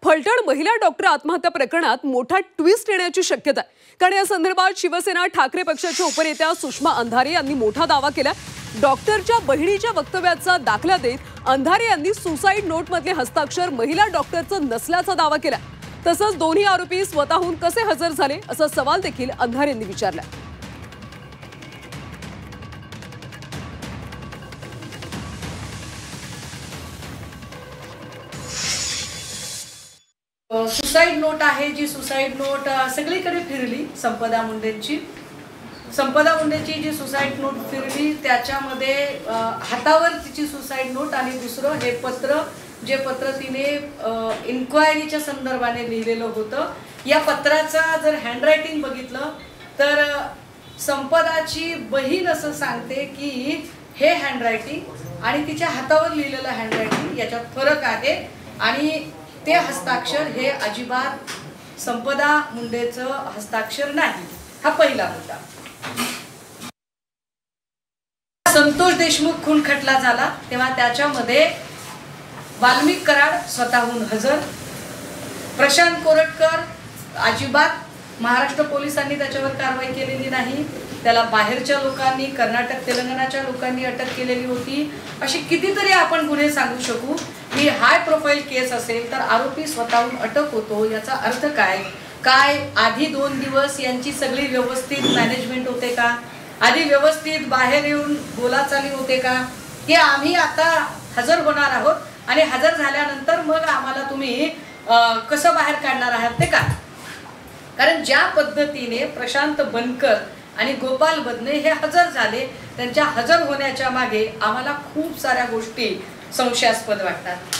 फलटण महिला डॉक्टर आत्महत्या प्रकरणात मोठा ट्विस्ट येण्याची शक्यता आहे। कारण या संदर्भात शिवसेना ठाकरे पक्षाच्या उपनेत्या सुषमा अंधारे यांनी मोठा दावा केला। डॉक्टरच्या बहिणीच्या वक्तव्याचा दाखला देत अंधारे यांनी सुसाईड नोटमधले हस्ताक्षर महिला डॉक्टरचं नसल्याचा दावा केला। तसंच दोन्ही आरोपी स्वतःहून कसे हजर झाले असा सवाल देखील अंधारे यांनी विचारला। सुसाइड नोट आहे जी सुसाइड नोट सगळीकडे फिरली। संपदा मुंडेंची जी सुसाइड नोट फिरली त्याच्यामध्ये हातावर तिची सुसाइड नोट आणि दुसरं हे पत्र जे पत्र तिने इन्क्वायरीच्या संदर्भाने लिहिलेलं होतं। या पत्राचा जर हँडरायटिंग बघितलं तर संपदाची बहीण असं सांगते की हे हँडरायटिंग आणि तिच्या हातावर लिहिलेलं हँडरायटिंग याच्यात फरक आहे आणि ते हस्ताक्षर हे अजिबात संपदा मुंडेचं हस्ताक्षर नाही। हा पहिला मुद्दा। संतोष देशमुख खून खटला झाला तेव्हा त्याच्यामध्ये वाल्मिक कराड स्वतःहून हजर, प्रशांत कोरटकर अजिबात महाराष्ट्र पोलिसांनी त्याच्यावर कारवाई केलेली नाही। त्याला बाहेरच्या लोकांनी कर्नाटक तेलंगणाच्या लोकांनी अटक केलेली होती। अशी कितीतरी आपण गुन्हे सांगू शकू। ही हाय प्रोफाईल केस असेल तर आरोपी स्वतःहून अटक होतो याचा अर्थ काय? काय आधी 2 दिवस यांची सगळी व्यवस्थित मॅनेजमेंट होते का? आधी व्यवस्थित बाहेर येऊन बोलाचाली होते का? की आम्ही आता हजर होणार आहोत आणि हजर झाल्यानंतर मग आम्हाला तुम्ही कसं बाहेर काढणार आहात ते का? कारण ज्या पद्धतीने प्रशांत बनकर आणि गोपाल बदने हे हजर झाले त्यांच्या हजर होण्याच्या मागे आम्हाला खूप साऱ्या गोष्टी संशयास्पद वाटतात।